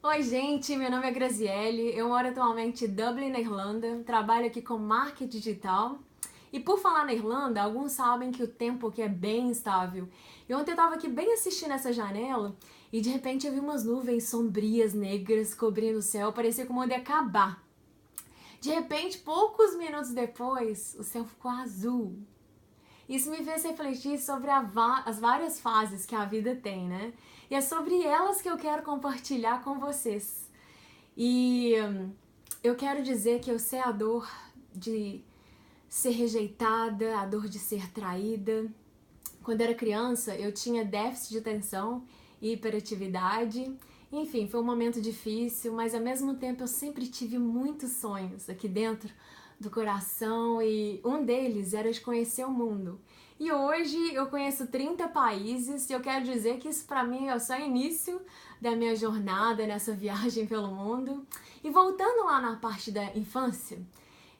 Oi, gente, meu nome é Graziele, eu moro atualmente em Dublin, na Irlanda, trabalho aqui com marketing digital. E por falar na Irlanda, alguns sabem que o tempo aqui é bem instável. E ontem eu tava aqui bem assistindo essa janela e de repente eu vi umas nuvens sombrias, negras, cobrindo o céu, parecia que o mundo ia acabar. De repente, poucos minutos depois, o céu ficou azul. Isso me fez refletir sobre as várias fases que a vida tem, né? E é sobre elas que eu quero compartilhar com vocês. E eu quero dizer que eu sei a dor de ser rejeitada, a dor de ser traída. Quando era criança, eu tinha déficit de atenção e hiperatividade. Enfim, foi um momento difícil, mas ao mesmo tempo eu sempre tive muitos sonhos aqui dentro do coração e um deles era de conhecer o mundo. E hoje eu conheço 30 países e eu quero dizer que isso para mim é só o início da minha jornada nessa viagem pelo mundo. E voltando lá na parte da infância,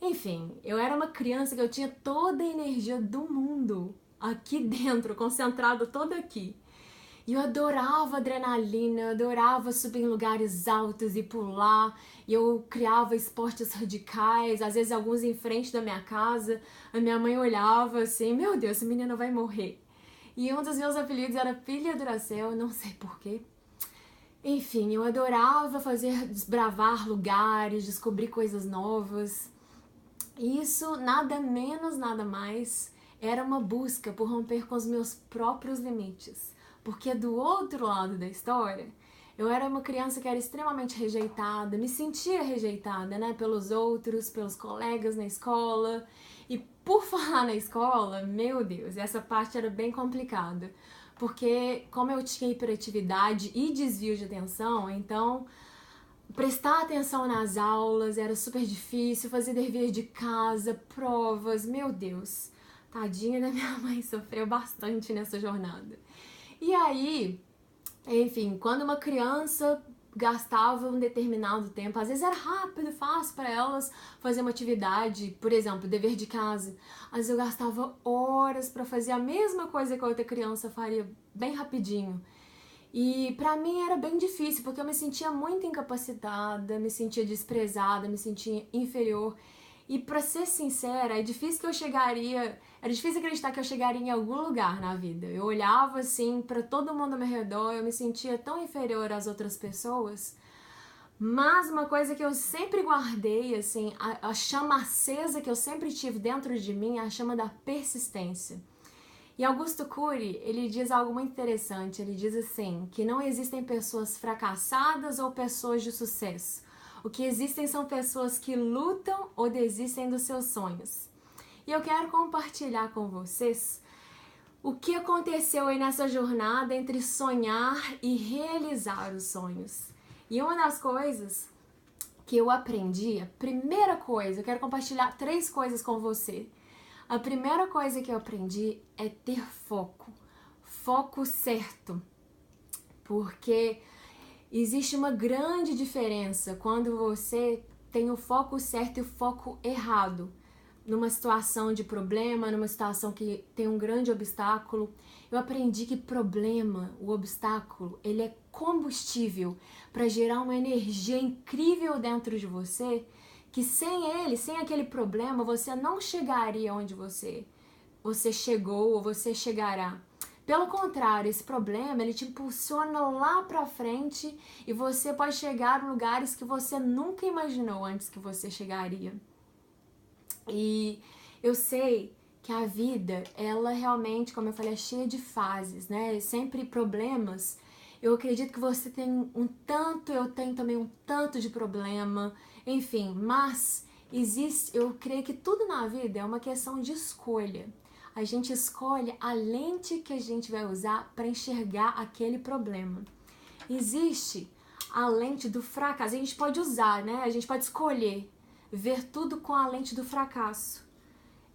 enfim, eu era uma criança que eu tinha toda a energia do mundo aqui dentro, concentrada toda aqui. E eu adorava adrenalina, eu adorava subir em lugares altos e pular. E eu criava esportes radicais, às vezes alguns em frente da minha casa. A minha mãe olhava assim, meu Deus, essa menina vai morrer. E um dos meus apelidos era Filha Duracell, não sei porquê. Enfim, eu adorava desbravar lugares, descobrir coisas novas. E isso, nada menos, nada mais, era uma busca por romper com os meus próprios limites. Porque do outro lado da história, eu era uma criança que era extremamente rejeitada, me sentia rejeitada, né, pelos outros, pelos colegas na escola. E por falar na escola, meu Deus, essa parte era bem complicada. Porque como eu tinha hiperatividade e desvio de atenção, então prestar atenção nas aulas era super difícil, fazer dever de casa, provas, meu Deus. Tadinha da minha mãe, sofreu bastante nessa jornada. E aí, enfim, quando uma criança gastava um determinado tempo, às vezes era rápido, fácil para elas fazer uma atividade, por exemplo, dever de casa. Às vezes eu gastava horas para fazer a mesma coisa que a outra criança faria bem rapidinho. E pra mim era bem difícil, porque eu me sentia muito incapacitada, me sentia desprezada, me sentia inferior. E pra ser sincera, era difícil acreditar que eu chegaria em algum lugar na vida. Eu olhava assim pra todo mundo ao meu redor, eu me sentia tão inferior às outras pessoas. Mas uma coisa que eu sempre guardei, assim, a chama acesa que eu sempre tive dentro de mim, é a chama da persistência. E Augusto Cury, ele diz algo muito interessante, ele diz assim, que não existem pessoas fracassadas ou pessoas de sucesso. O que existem são pessoas que lutam ou desistem dos seus sonhos. E eu quero compartilhar com vocês o que aconteceu aí nessa jornada entre sonhar e realizar os sonhos. E uma das coisas que eu aprendi, a primeira coisa, eu quero compartilhar 3 coisas com você. A primeira coisa que eu aprendi é ter foco. Foco certo. Porque existe uma grande diferença quando você tem o foco certo e o foco errado. Numa situação de problema, numa situação que tem um grande obstáculo. Eu aprendi que problema, o obstáculo, ele é combustível para gerar uma energia incrível dentro de você, que sem ele, sem aquele problema, você não chegaria onde você chegou ou você chegará. Pelo contrário, esse problema, ele te impulsiona lá pra frente e você pode chegar em lugares que você nunca imaginou antes que você chegaria. E eu sei que a vida, ela realmente, como eu falei, é cheia de fases, né? Sempre problemas. Eu acredito que você tem um tanto, eu tenho também um tanto de problema, enfim, mas eu creio que tudo na vida é uma questão de escolha. A gente escolhe a lente que a gente vai usar para enxergar aquele problema. Existe a lente do fracasso, a gente pode usar, né? A gente pode escolher ver tudo com a lente do fracasso.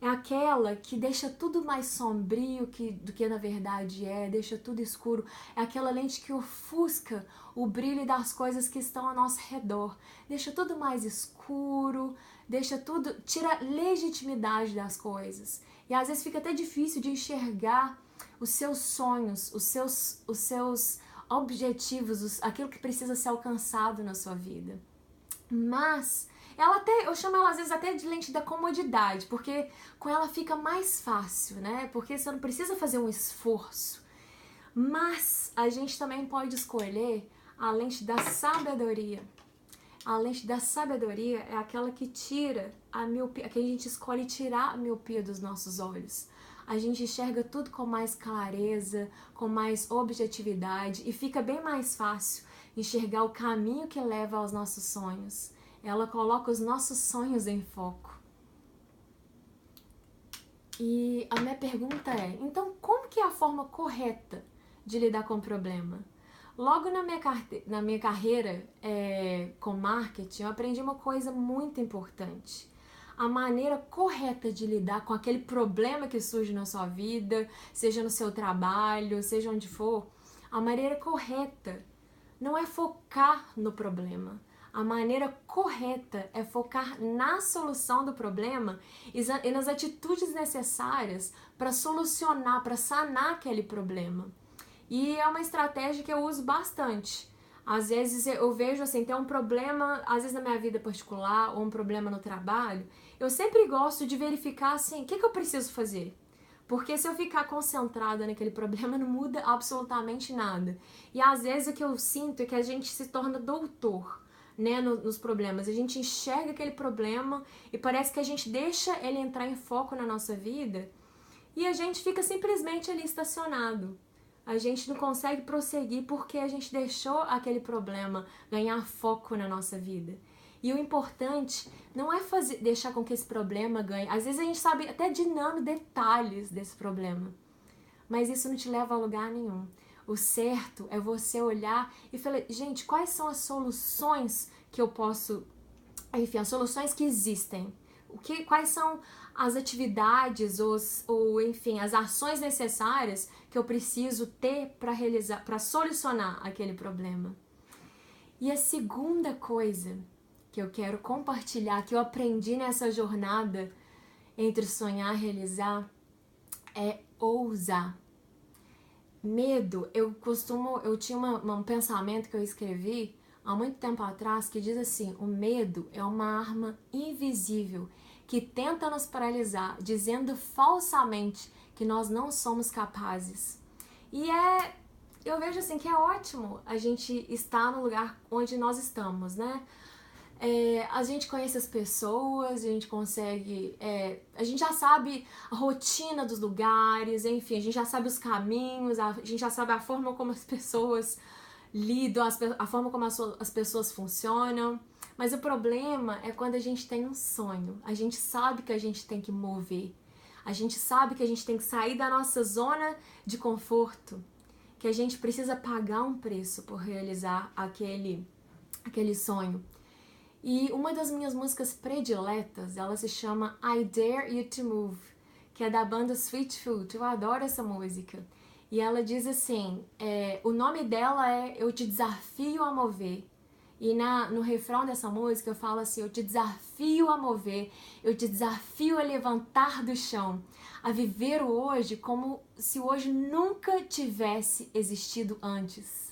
É aquela que deixa tudo mais sombrio do que na verdade é, deixa tudo escuro. É aquela lente que ofusca o brilho das coisas que estão ao nosso redor. Deixa tudo mais escuro, tira a legitimidade das coisas. E às vezes fica até difícil de enxergar os seus sonhos, os seus objetivos, aquilo que precisa ser alcançado na sua vida. Mas eu chamo ela às vezes até de lente da comodidade, porque com ela fica mais fácil, né? Porque você não precisa fazer um esforço. Mas a gente também pode escolher a lente da sabedoria. A lente da sabedoria é aquela que tira a miopia, que a gente escolhe tirar a miopia dos nossos olhos. A gente enxerga tudo com mais clareza, com mais objetividade e fica bem mais fácil enxergar o caminho que leva aos nossos sonhos. Ela coloca os nossos sonhos em foco. E a minha pergunta é, então como que é a forma correta de lidar com o problema? Logo na minha carreira com marketing, eu aprendi uma coisa muito importante. A maneira correta de lidar com aquele problema que surge na sua vida, seja no seu trabalho, seja onde for, a maneira correta não é focar no problema. A maneira correta é focar na solução do problema e nas atitudes necessárias para solucionar, para sanar aquele problema. E é uma estratégia que eu uso bastante. Às vezes eu vejo assim, tem um problema, às vezes na minha vida particular, ou um problema no trabalho, eu sempre gosto de verificar assim, o que eu preciso fazer? Porque se eu ficar concentrada naquele problema, não muda absolutamente nada. E às vezes o que eu sinto é que a gente se torna doutor, né, nos problemas. A gente enxerga aquele problema e parece que a gente deixa ele entrar em foco na nossa vida e a gente fica simplesmente ali estacionado. A gente não consegue prosseguir porque a gente deixou aquele problema ganhar foco na nossa vida. E o importante não é deixar com que esse problema ganhe. Às vezes a gente sabe até de detalhes desse problema, mas isso não te leva a lugar nenhum. O certo é você olhar e falar, gente, quais são as soluções que eu posso... Enfim, as soluções que existem. Quais são as atividades ou enfim, as ações necessárias que eu preciso ter para realizar, para solucionar aquele problema. E a segunda coisa que eu quero compartilhar, que eu aprendi nessa jornada entre sonhar e realizar, é ousar. Medo, eu tinha um pensamento que eu escrevi há muito tempo atrás que diz assim, o medo é uma arma invisível que tenta nos paralisar, dizendo falsamente que nós não somos capazes. E eu vejo assim que é ótimo a gente estar no lugar onde nós estamos, né? A gente conhece as pessoas, a gente consegue, a gente já sabe a rotina dos lugares, enfim, a gente já sabe os caminhos, a gente já sabe a forma como as pessoas lidam, a forma como as pessoas funcionam. Mas o problema é quando a gente tem um sonho, a gente sabe que a gente tem que mover, a gente sabe que a gente tem que sair da nossa zona de conforto, que a gente precisa pagar um preço por realizar aquele sonho. E uma das minhas músicas prediletas, ela se chama I Dare You to Move, que é da banda Sweetfoot. Eu adoro essa música. E ela diz assim, o nome dela é Eu Te Desafio a Mover. E no refrão dessa música eu falo assim, eu te desafio a mover, eu te desafio a levantar do chão, a viver o hoje como se o hoje nunca tivesse existido antes.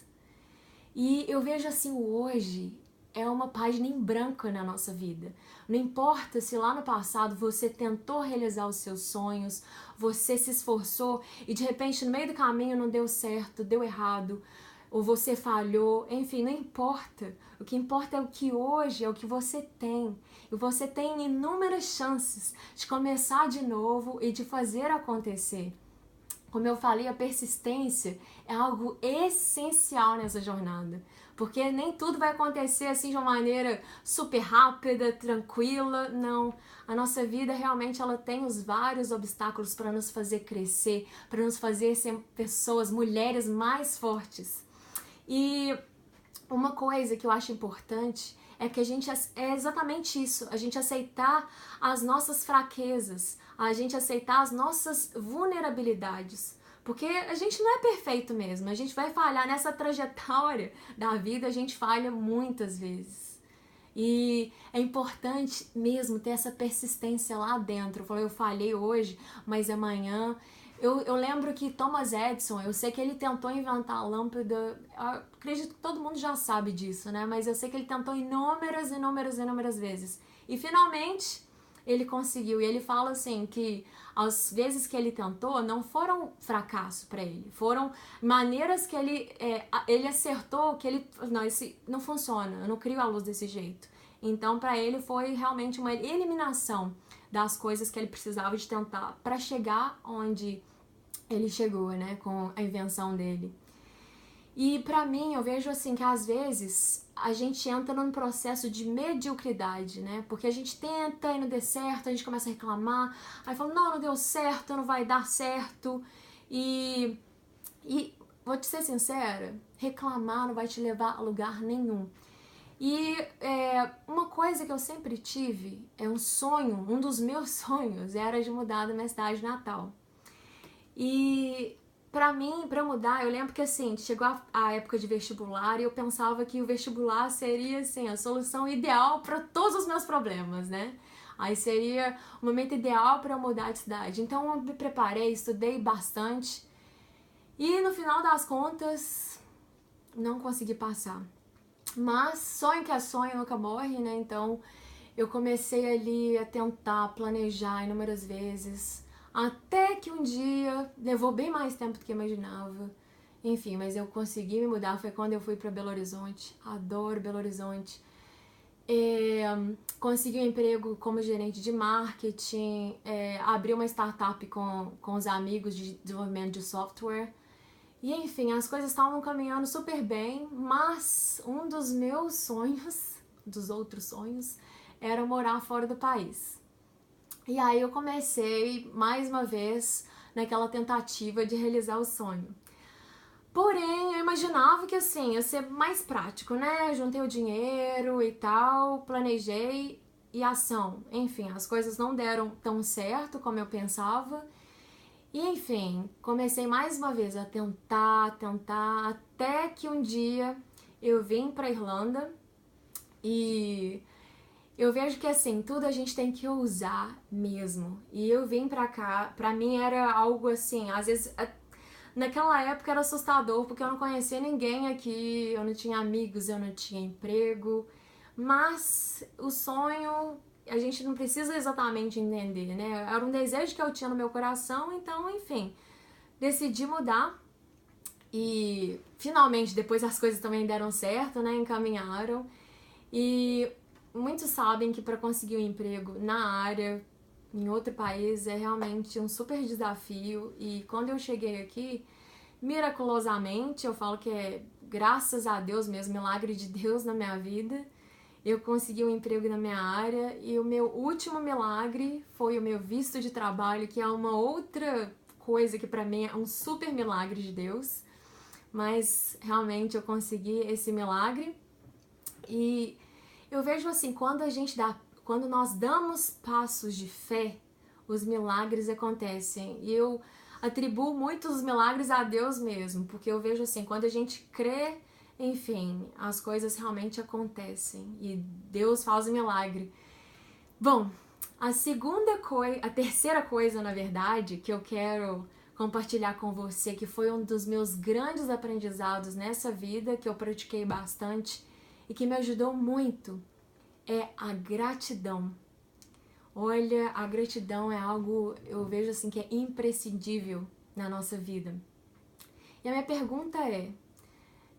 E eu vejo assim, o hoje é uma página em branco na nossa vida. Não importa se lá no passado você tentou realizar os seus sonhos, você se esforçou e de repente no meio do caminho não deu certo, deu errado, ou você falhou, enfim, não importa. O que importa é o que hoje, é o que você tem. E você tem inúmeras chances de começar de novo e de fazer acontecer. Como eu falei, a persistência é algo essencial nessa jornada. Porque nem tudo vai acontecer assim de uma maneira super rápida, tranquila, não. A nossa vida realmente ela tem os vários obstáculos para nos fazer crescer, para nos fazer ser pessoas, mulheres mais fortes. E uma coisa que eu acho importante é que é exatamente isso, a gente aceitar as nossas fraquezas, a gente aceitar as nossas vulnerabilidades, porque a gente não é perfeito mesmo, a gente vai falhar nessa trajetória da vida, a gente falha muitas vezes. E é importante mesmo ter essa persistência lá dentro. Eu falei, eu falhei hoje, mas amanhã Eu lembro que Thomas Edison, eu sei que ele tentou inventar a lâmpada, acredito que todo mundo já sabe disso, né? Mas eu sei que ele tentou inúmeras vezes. E finalmente ele conseguiu. E ele fala assim que as vezes que ele tentou não foram fracasso para ele, foram maneiras que ele acertou, que ele, não, esse não funciona, eu não crio a luz desse jeito. Então para ele foi realmente uma eliminação das coisas que ele precisava de tentar para chegar onde ele chegou, né, com a invenção dele. E pra mim, eu vejo assim que às vezes a gente entra num processo de mediocridade, né? Porque a gente tenta e não dê certo, a gente começa a reclamar, aí fala, não deu certo, não vai dar certo. E vou te ser sincera, reclamar não vai te levar a lugar nenhum. E uma coisa que eu sempre tive, é um sonho, um dos meus sonhos era de mudar da minha cidade natal. E pra mim, pra mudar, eu lembro que assim, chegou a época de vestibular e eu pensava que o vestibular seria assim, a solução ideal para todos os meus problemas, né? Aí seria o momento ideal para eu mudar de cidade. Então eu me preparei, estudei bastante e no final das contas não consegui passar. Mas sonho que é sonho nunca morre, né? Então eu comecei ali a tentar planejar inúmeras vezes, até que um dia, levou bem mais tempo do que eu imaginava. Enfim, mas eu consegui me mudar, foi quando eu fui para Belo Horizonte. Adoro Belo Horizonte. Consegui um emprego como gerente de marketing, abri uma startup com os amigos de desenvolvimento de software. E enfim, as coisas estavam caminhando super bem, mas um dos meus sonhos, dos outros sonhos, era morar fora do país. E aí eu comecei mais uma vez naquela tentativa de realizar o sonho. Porém, eu imaginava que assim, ia ser mais prático, né? Juntei o dinheiro e tal, planejei e ação. Enfim, as coisas não deram tão certo como eu pensava. E enfim, comecei mais uma vez a tentar, até que um dia eu vim pra Irlanda e eu vejo que assim, tudo a gente tem que ousar mesmo. E eu vim pra cá, pra mim era algo assim, às vezes naquela época era assustador, porque eu não conhecia ninguém aqui, eu não tinha amigos, eu não tinha emprego. Mas o sonho, a gente não precisa exatamente entender, né? Era um desejo que eu tinha no meu coração, então, enfim, decidi mudar. E finalmente, depois as coisas também deram certo, né? Encaminharam. E muitos sabem que para conseguir um emprego na área, em outro país, é realmente um super desafio. E quando eu cheguei aqui, miraculosamente, eu falo que é graças a Deus mesmo, milagre de Deus na minha vida, eu consegui um emprego na minha área. E o meu último milagre foi o meu visto de trabalho, que é uma outra coisa que para mim é um super milagre de Deus. Mas realmente eu consegui esse milagre. E eu vejo assim, quando nós damos passos de fé, os milagres acontecem. E eu atribuo muitos milagres a Deus mesmo, porque eu vejo assim, quando a gente crê, enfim, as coisas realmente acontecem e Deus faz o milagre. Bom, a terceira coisa, na verdade, que eu quero compartilhar com você, que foi um dos meus grandes aprendizados nessa vida, que eu pratiquei bastante e que me ajudou muito, é a gratidão. Olha, a gratidão é algo, eu vejo assim, que é imprescindível na nossa vida. E a minha pergunta é,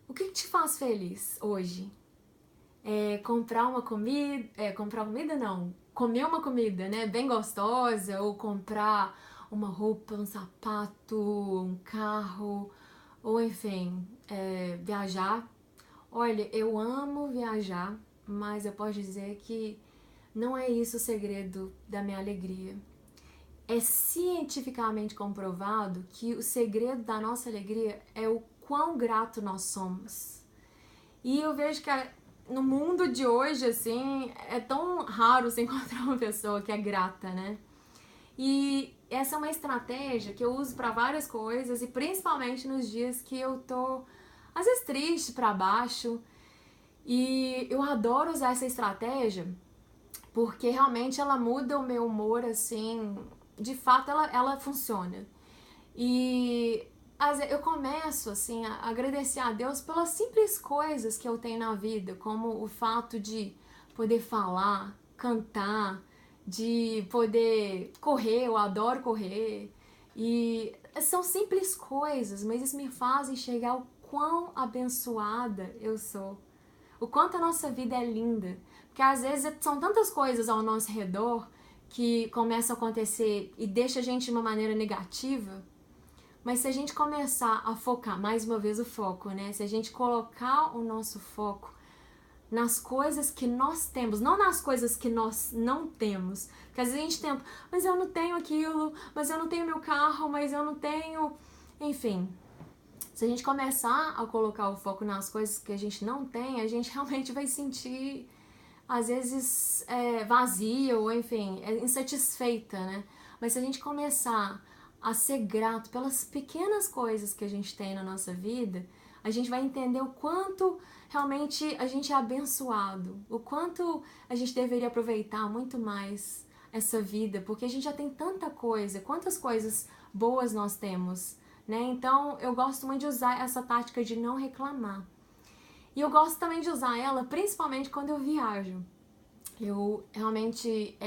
o que te faz feliz hoje? Comprar comida não, comer uma comida, né, bem gostosa, ou comprar uma roupa, um sapato, um carro, ou enfim, viajar. Olha, eu amo viajar, mas eu posso dizer que não é isso o segredo da minha alegria. É cientificamente comprovado que o segredo da nossa alegria é o quão grato nós somos. E eu vejo que no mundo de hoje, assim, é tão raro você encontrar uma pessoa que é grata, né? E essa é uma estratégia que eu uso para várias coisas, e principalmente nos dias que eu tô, às vezes, triste, para baixo. E eu adoro usar essa estratégia porque realmente ela muda o meu humor, assim, de fato ela funciona. E eu começo, assim, a agradecer a Deus pelas simples coisas que eu tenho na vida, como o fato de poder falar, cantar, de poder correr, eu adoro correr. E são simples coisas, mas isso me faz enxergar o quão abençoada eu sou. O quanto a nossa vida é linda. Porque às vezes são tantas coisas ao nosso redor que começam a acontecer e deixa a gente de uma maneira negativa. Mas se a gente começar a focar, mais uma vez o foco, né? Se a gente colocar o nosso foco nas coisas que nós temos, não nas coisas que nós não temos. Porque às vezes a gente tenta, mas eu não tenho aquilo, mas eu não tenho meu carro, mas eu não tenho. Enfim, se a gente começar a colocar o foco nas coisas que a gente não tem, a gente realmente vai sentir, às vezes, vazia ou, enfim, insatisfeita, né? Mas se a gente começar a ser grato pelas pequenas coisas que a gente tem na nossa vida, a gente vai entender o quanto realmente a gente é abençoado, o quanto a gente deveria aproveitar muito mais essa vida, porque a gente já tem tanta coisa, quantas coisas boas nós temos, né? Então eu gosto muito de usar essa tática de não reclamar. E eu gosto também de usar ela principalmente quando eu viajo. Eu realmente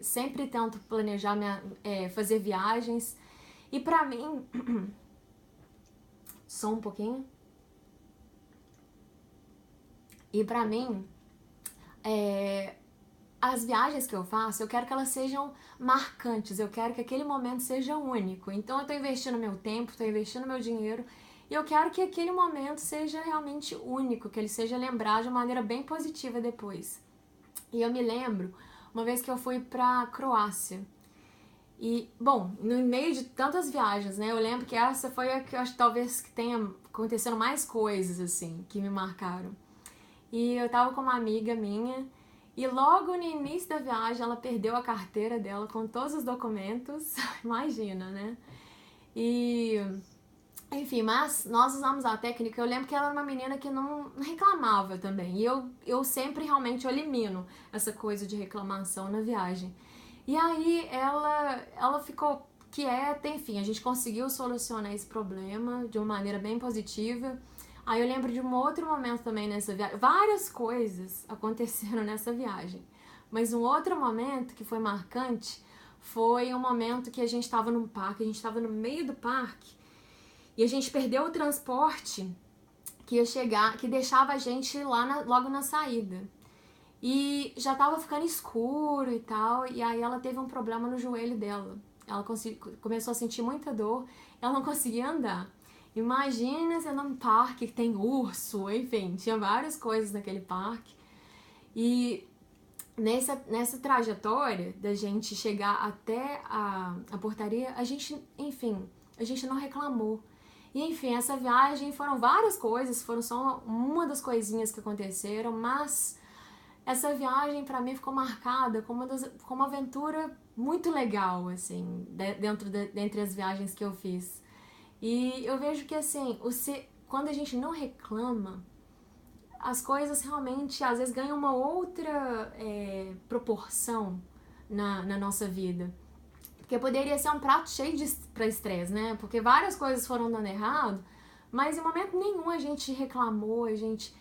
sempre tento planejar, fazer viagens. E pra mim, só um pouquinho. E pra mim, as viagens que eu faço, eu quero que elas sejam marcantes, eu quero que aquele momento seja único. Então eu tô investindo meu tempo, tô investindo meu dinheiro e eu quero que aquele momento seja realmente único, que ele seja lembrado de uma maneira bem positiva depois. E eu me lembro uma vez que eu fui pra Croácia. E, bom, no meio de tantas viagens, né? Eu lembro que essa foi a que eu acho que talvez que tenha acontecendo mais coisas, assim, que me marcaram. E eu tava com uma amiga minha e logo no início da viagem ela perdeu a carteira dela com todos os documentos. Imagina, né? E enfim, mas nós usamos a técnica. Eu lembro que ela era uma menina que não reclamava também. E eu sempre realmente elimino essa coisa de reclamação na viagem. E aí ela ficou quieta, enfim, a gente conseguiu solucionar esse problema de uma maneira bem positiva. Aí eu lembro de um outro momento também nessa viagem. Várias coisas aconteceram nessa viagem. Mas um outro momento que foi marcante foi um momento que a gente estava num parque, a gente estava no meio do parque e a gente perdeu o transporte que ia chegar, que deixava a gente lá logo na saída. E já tava ficando escuro e tal, e aí ela teve um problema no joelho dela. Ela começou a sentir muita dor, ela não conseguia andar. Imagina você num parque que tem urso, enfim, tinha várias coisas naquele parque. E nessa trajetória da gente chegar até a portaria, a gente, enfim, a gente não reclamou. E enfim, essa viagem foram várias coisas, foram só uma das coisinhas que aconteceram, mas essa viagem pra mim ficou marcada como uma aventura muito legal, assim, dentre as viagens que eu fiz. E eu vejo que, assim, quando a gente não reclama, as coisas realmente, às vezes, ganham uma outra proporção na nossa vida. Porque poderia ser um prato cheio pra estresse, né? Porque várias coisas foram dando errado, mas em momento nenhum a gente reclamou, a gente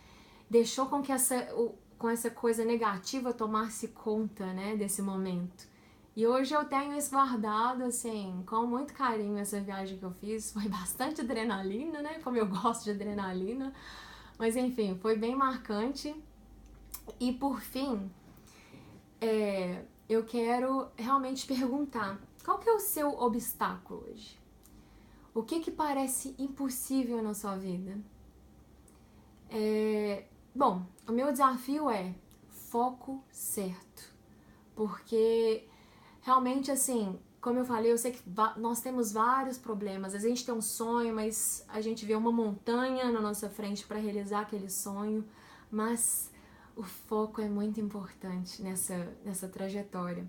deixou com que essa coisa negativa tomasse conta, né, desse momento. E hoje eu tenho isso guardado, assim, com muito carinho, essa viagem que eu fiz. Foi bastante adrenalina, né, como eu gosto de adrenalina. Mas, enfim, foi bem marcante. E, por fim, eu quero realmente perguntar, qual que é o seu obstáculo hoje? O que parece impossível na sua vida? Bom, o meu desafio é foco certo, porque realmente, assim, como eu falei, eu sei que nós temos vários problemas. Às vezes a gente tem um sonho, mas a gente vê uma montanha na nossa frente para realizar aquele sonho, mas o foco é muito importante nessa trajetória.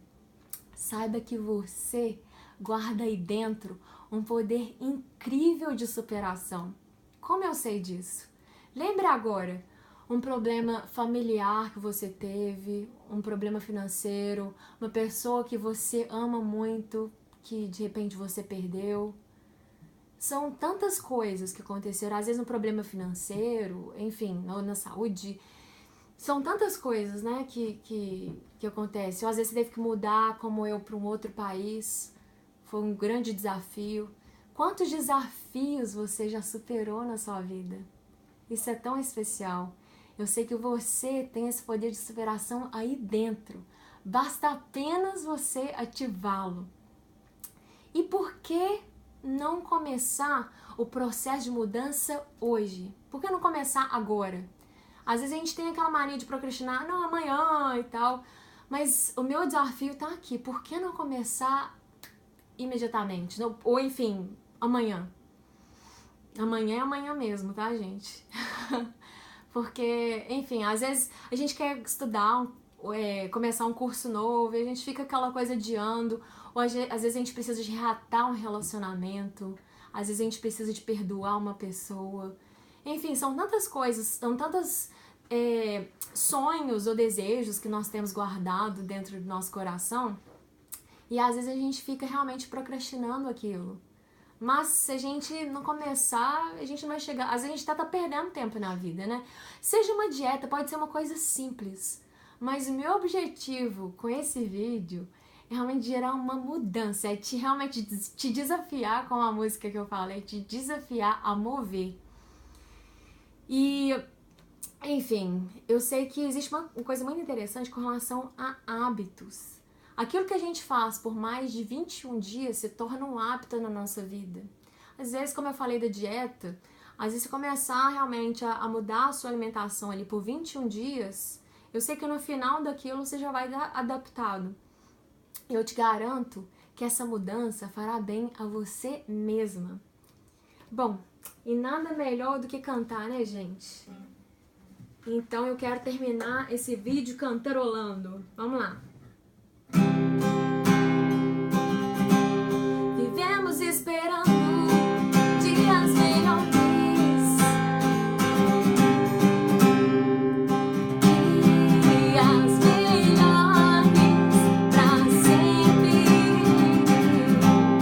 Saiba que você guarda aí dentro um poder incrível de superação. Como eu sei disso? Lembre agora um problema familiar que você teve, um problema financeiro, uma pessoa que você ama muito, que de repente você perdeu. são tantas coisas que aconteceram, às vezes um problema financeiro, enfim, na saúde. São tantas coisas, né, que acontecem. Ou às vezes você teve que mudar, como eu, para um outro país. Foi um grande desafio. Quantos desafios você já superou na sua vida? Isso é tão especial. Eu sei que você tem esse poder de superação aí dentro. Basta apenas você ativá-lo. E por que não começar o processo de mudança hoje? Por que não começar agora? Às vezes a gente tem aquela mania de procrastinar, não, amanhã e tal. Mas o meu desafio tá aqui. Por que não começar imediatamente? Ou enfim, amanhã. Amanhã é amanhã mesmo, tá, gente? Porque, enfim, às vezes a gente quer estudar, começar um curso novo e a gente fica aquela coisa adiando. Ou às vezes a gente precisa de reatar um relacionamento. Às vezes a gente precisa de perdoar uma pessoa. Enfim, são tantas coisas, são tantas sonhos ou desejos que nós temos guardado dentro do nosso coração. E às vezes a gente fica realmente procrastinando aquilo. Mas se a gente não começar, a gente não vai chegar. Às vezes a gente tá perdendo tempo na vida, né? Seja uma dieta, pode ser uma coisa simples. Mas o meu objetivo com esse vídeo é realmente gerar uma mudança. É realmente te desafiar, com a música que eu falei, te desafiar a mover. E, enfim, eu sei que existe uma coisa muito interessante com relação a hábitos. Aquilo que a gente faz por mais de 21 dias se torna um hábito na nossa vida. Às vezes, como eu falei da dieta, às vezes você começar realmente a mudar a sua alimentação ali por 21 dias, eu sei que no final daquilo você já vai estar adaptado. Eu te garanto que essa mudança fará bem a você mesma. Bom, e nada melhor do que cantar, né, gente? Então eu quero terminar esse vídeo cantarolando. Vamos lá. Vivemos esperando dias melhores. Dias melhores pra sempre. Dias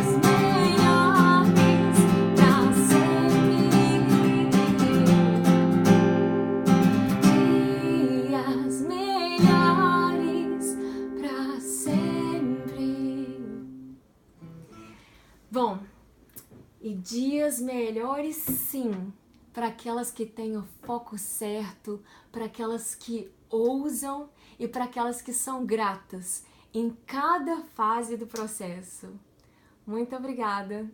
melhores pra sempre. Dias melhores pra sempre. Bom, e dias melhores sim, para aquelas que têm o foco certo, para aquelas que ousam e para aquelas que são gratas em cada fase do processo. Muito obrigada!